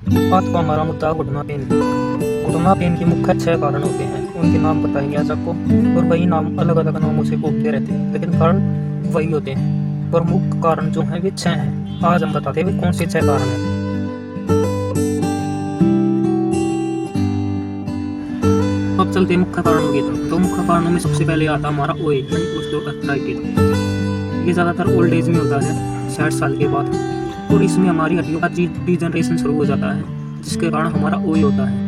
आज का हमारा मुद्दा घुटना पेन की। घुटना पेन के मुख्य 6 कारण होते हैं, उनके नाम बताएंगे आज आपको। और वही नाम अलग अलग नामों से घूमते रहते हैं, लेकिन कारण वही होते हैं। प्रमुख कारण जो हैं वे 6 हैं। आज हम बताते हैं कौन से 6 कारण हैं। अब चलते हैं मुख्य कारणों की तरफ। तो मुख्य कारणों में सबसे पहले आता हमारा ओए ऑस्टियोआर्थराइटिस। ये ज़्यादातर ओल्ड एज में होता है, 60 साल के बाद, और इसमें हमारी हड्डियों का डिजनरेशन शुरू हो जाता है, जिसके कारण हमारा ओए होता है।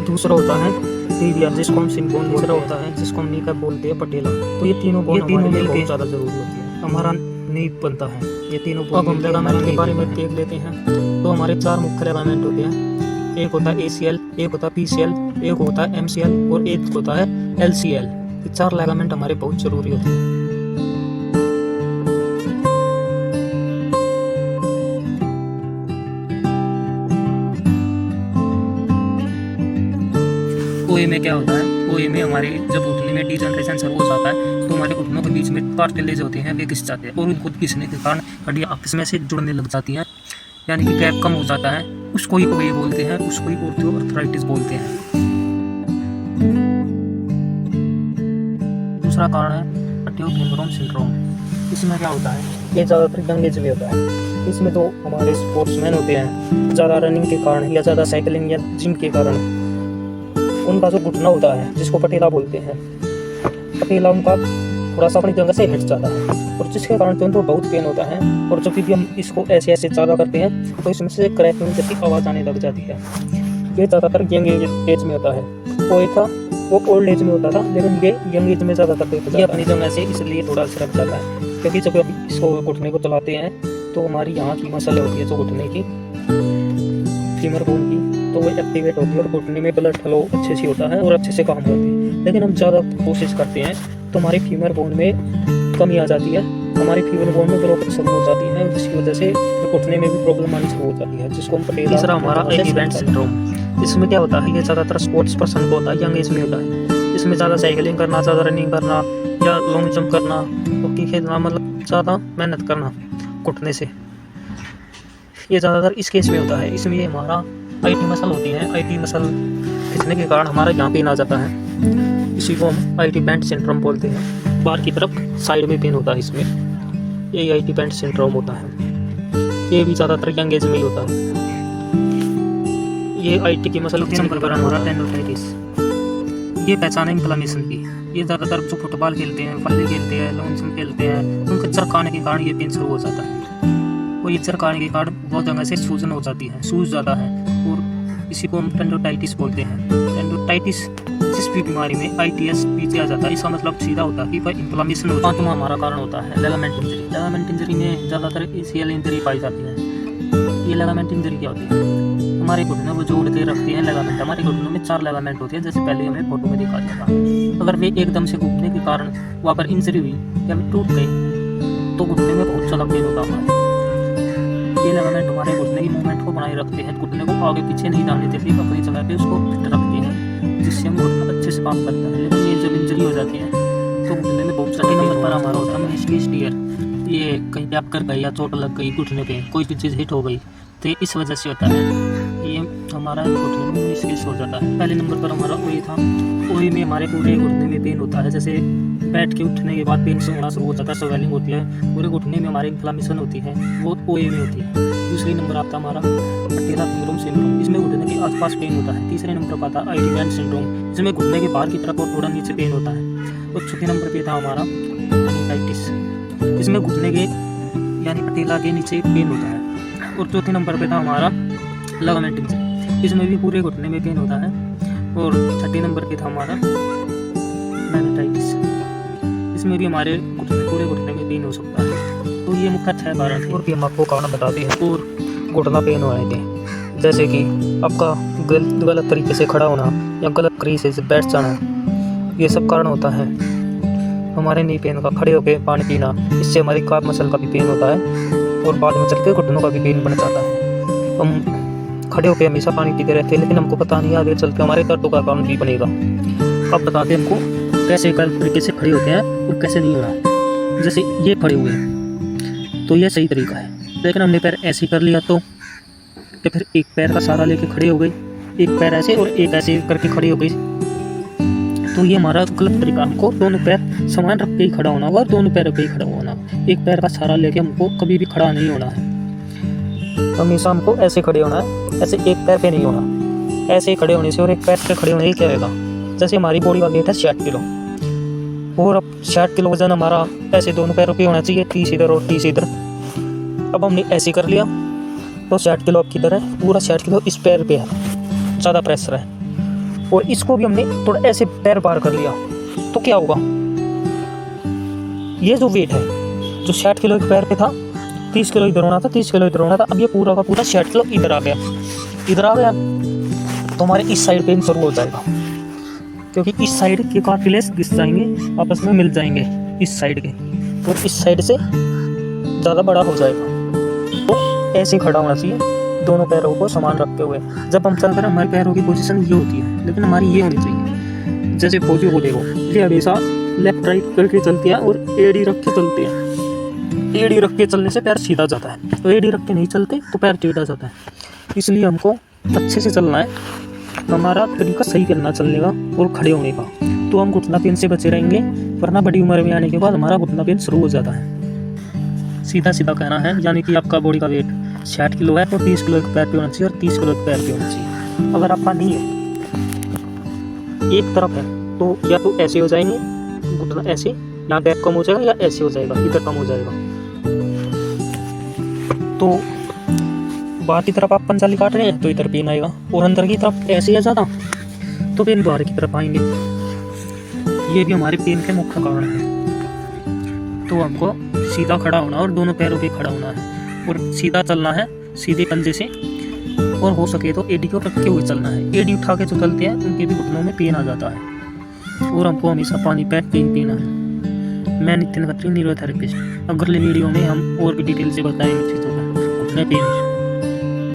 दूसरा होता है टीबिया, जिसको हम सिन बोन, तीसरा होता है जिसको हम नी का बोलते हैं पटेला। तो ये तीनों मिलकर ज़्यादा जरूरी होती है, हमारा नी बनता है ये तीनों। अब हम लिगामेंट के बारे में देख लेते हैं। तो हमारे 4 मुख्य लिगामेंट होते हैं। एक होता है ACL, एक होता है PCL, एक होता है MCL और एक होता है LCL। ये 4 लिगामेंट हमारे बहुत जरूरी होते हैं। ओए में क्या होता है? ओए में हमारे जब घुटने में डिजनरेशन शुरू हो जाता है तो हमारे घुटनों के बीच में कार्टिलेज होते हैं, वे घिस जाते हैं, और उनको घिसने के कारण हड्डियां आपस में से जुड़ने लग जाती हैं, यानी कि गैप कम हो जाता है। उसको ही ओए बोलते हैं, उसको ही ऑस्टियोआर्थराइटिस बोलते हैं। दूसरा कारण है पट्टियो सिंड्रोम। इसमें क्या होता है? ये ज़्यादातर यंग एज में होता है। इसमें तो हमारे स्पोर्ट्समैन होते हैं, ज़्यादा रनिंग के कारण या ज़्यादा साइकिलिंग या जिम के कारण उनका जो घुटना होता है, जिसको पटेला बोलते हैं, पटेला उनका थोड़ा सा अपनी जगह से हिट जाता है, और जिसके कारण उनको बहुत पेन होता है। और जब भी हम इसको ऐसे ऐसे ज़्यादा करते हैं तो इसमें से क्रैकिंग जैसी आवाज़ आने लग जाती है। ये ज़्यादातर यंग एज में होता है। वो था वो ओल्ड एज में होता था, लेकिन ये यंग एज में ज़्यादातर देखा जाता है। अपनी जगह से इसलिए थोड़ा सरक जाता है, क्योंकि जब हम इसको घुटने को चलाते हैं तो हमारी यहाँ की मसल होती है जो घुटने की, फीमर बोन की, तो वो एक्टिवेट होती है और घुटने में ब्लड फ्लो अच्छे से होता है और अच्छे से काम करती है। लेकिन हम ज़्यादा कोशिश करते हैं तो हमारी फीमर बोन में कमी आ जाती है, हमारी फीमर बोन में ब्लॉकेज शुरू हो जाती है, जिसकी वजह से घुटने में भी प्रॉब्लम आनी शुरू हो जाती है, जिसको हम पटेला। तीसरा हमारा IT बैंड सिंड्रोम। इसमें क्या होता है? ये ज़्यादातर स्पोर्ट्स पर्सन को होता है, यंग एज में होता है। इसमें ज़्यादा साइकिलिंग करना, ज़्यादा रनिंग करना या लॉन्ग जंप करना, हॉकी खेलना, मतलब ज़्यादा मेहनत करना घुटने से, ये ज़्यादातर इस केस में होता है। इसमें ये हमारा IT मसल होती है, IT मसल खिंचने के कारण हमारा यहाँ पेन आ जाता है, इसी को हम IT बैंड सिंड्रोम बोलते हैं। बाहर की तरफ साइड में पेन होता है, इसमें ये IT बैंड सिंड्रोम होता है। ये भी ज़्यादातर यंग एज में ही होता है। ये IT की मसल खिंचने के कारण हमारा टेंडोटाइटिस। ये पहचान है इन्फ्लेमेशन की। ये ज़्यादातर जो फुटबॉल खेलते हैं, वॉली खेलते हैं, लॉन्ग जंप खेलते हैं, उनके चरकाने के कारण ये पेन शुरू हो जाता है। और ये चरकाने के कारण बहुत जगह से सूजन हो जाती है, सूज जाता है, और इसी को हम टेंडोटाइटिस बोलते हैं। टेंडोटाइटिस जिस भी बीमारी में ITS पीछे आ जाता है, इसका मतलब सीधा होता है कि भाई इन्फ्लेमेशन होता है। पांचवा हमारा कारण होता है लिगामेंट इंजरी। लिगामेंट इंजरी में ज़्यादातर ACL इंजरी पाई जाती है। ये लिगामेंट इंजरी क्या होती है? हमारे घुटनों को जोड़ के रखते हैं लिगामेंट। हमारे घुटनों में 4 लिगामेंट होते हैं, जैसे पहले हमें फोटो में दिखा दिया था। अगर वे एकदम से घुटने के कारण वहाँ पर इंजरी हुई या वे टूट गए तो घुटने में बहुत ज़्यादा पेन होता है। ये लिगामेंट हमारे घुटने की मूवमेंट को बनाए रखते हैं, घुटने को आगे पीछे नहीं जाने देते, अपनी जगह पे उसको फिट रखते हैं, जिससे हम घुटना अच्छे से काम करता है। लेकिन ये जब इंजरी हो जाती है तो घुटने में बहुत सारे नंबर पर हमारा होता है मेनिस्कस टियर। ये कहीं पे आप कर गई या चोट लग गई घुटने पे, कोई भी चीज़ हिट हो गई, तो इस वजह से होता है। ये हमारा घुटने में मेनिस्कस हो जाता है। पहले नंबर पर हमारा ओए था। ओए में हमारे पूरे घुटने में पेन होता है, जैसे बैठ के उठने के बाद पेन से होना शुरू हो जाता है, स्वेलिंग होती है, पूरे घुटने में हमारी इन्फ्लेमेशन होती है, वो ओए में होती है। दूसरे नंबर आता है हमारा पटेला सिंड्रोम। इसमें घुटने के आसपास पेन होता है। तीसरे नंबर पर आता है IT बैंड सिंड्रोम, जिसमें घुटने के बाहर की तरफ और थोड़ा नीचे पेन होता है। और चौथे नंबर पे था हमारा टेंडोटाइटिस। इसमें घुटने के यानी पटेला के नीचे पेन होता है। और चौथे नंबर पे था हमारा लिगामेंट इंजरी। इसमें भी पूरे घुटने में पेन होता है। और छठे नंबर पे था हमारा मैनिटाइटिस। इसमें भी हमारे पूरे घुटने में पेन हो सकता है। तो ये मुख्य 6 कारण थे, और भी हम आपको कारण बताते हैं। और घुटना पेन हो रहे थे, जैसे कि आपका गलत तरीके से खड़ा होना या गलत तरीके से बैठ जाना, ये सब कारण होता है हमारे नी पेन का। खड़े होकर पानी पीना, इससे हमारी काफ मसल का भी पेन होता है, और बाद में चल के घुटनों का भी पेन बन जाता है। हम खड़े होकर हमेशा पानी पीते रहते हैं, लेकिन हमको पता नहीं आगे चल के हमारे दर्दों का कारण भी बनेगा। अब बताते हैं हमको कैसे गलत तरीके से खड़े होते हैं और कैसे नहीं होना। जैसे ये खड़े हुए हैं तो ये सही तरीका है, लेकिन हमने पैर ऐसे कर लिया तो फिर एक पैर का सहारा लेके खड़े हो गए, एक पैर ऐसे और एक ऐसे करके खड़े हो गए, तो ये हमारा गलत तरीका। हमको दोनों पैर समान रख के ही खड़ा होना होगा और दोनों पैरों पे ही खड़ा होना। एक पैर का सहारा लेके हमको कभी भी खड़ा नहीं होना है, हमेशा हमको ऐसे खड़े होना है, ऐसे एक पैर पे नहीं होना। ऐसे ही खड़े होने से और एक पैर पे खड़े होने से क्या होगा, जैसे हमारी बॉडी का वेट है 60 किलो और अब 60 किलो वजन हमारा ऐसे दोनों पैरों पे होना चाहिए, 30 इधर और 30 इधर। अब हमने ऐसे कर लिया तो 60 किलो अब किधर है, पूरा 60 किलो इस पैर पे है, ज़्यादा प्रेशर है। और इसको भी हमने थोड़ा ऐसे पैर पार कर लिया तो क्या होगा, ये जो वेट है जो 60 किलो एक पैर पे था, 30 किलो इधर होना था, 30 किलो इधर होना था, अब ये पूरा का पूरा 60 किलो इधर आ गया। इधर आ गया तो हमारे इस साइड पेन शुरू हो जाएगा, क्योंकि इस साइड के कार्टिलेज घिस जाएंगे, आपस में मिल जाएंगे इस साइड के, और इस साइड से ज़्यादा बड़ा हो जाएगा। तो ऐसे खड़ा होना चाहिए, दोनों पैरों को समान रखते हुए। जब हम चलते हैं हमारे पैरों की पोजीशन ये होती है, लेकिन हमारी ये होनी चाहिए, जैसे फौजियों को देखो, ये हमेशा लेफ्ट राइट करके चलती है और एड़ी रख के चलते हैं। एड़ी रख के चलने से पैर सीधा जाता है, तो एड़ी रख के नहीं चलते तो पैर टेढ़ा जाता है। इसलिए हमको अच्छे से चलना है, हमारा तरीका सही करना चलने का और खड़े होने का, तो हम घुटना पेन से बचे रहेंगे। वरना बड़ी उम्र में आने के बाद हमारा घुटना पेन शुरू हो जाता है। सीधा सीधा कहना है, यानी कि आपका बॉडी का वेट 60 किलो है तो 30 किलो एक पैर पे होना चाहिए और 30 किलो एक पैर पे होना चाहिए। अगर आपका नहीं है, एक तरफ है, तो या तो ऐसे हो जाएंगे घुटना, ऐसे यहाँ बैक कम हो जाएगा, या ऐसे हो जाएगा इधर कम हो जाएगा। तो बाहर की तरफ आप पंचाली काट रहे हैं तो इधर पेन आएगा, और अंदर की तरफ ऐसे है ज़्यादा तो पेन बाहर की तरफ आएंगे। ये भी हमारे पेन के मुख्य कारण है। तो हमको सीधा खड़ा होना और दोनों पैरों पे खड़ा होना है और सीधा चलना है, सीधे पंजे से, और हो सके तो एडी को रख के हुए चलना है। एडी उठा के जो चलते हैं उनके भी घुटनों में पेन आ जाता है। और हमको हमेशा पानी पैक पे ही पीना है। मैं नितिन खत्री, न्यूरोथेरेपिस्ट। अगले वीडियो में हम और भी डिटेल से बताएंगे चीज़ों का। घुटने पेन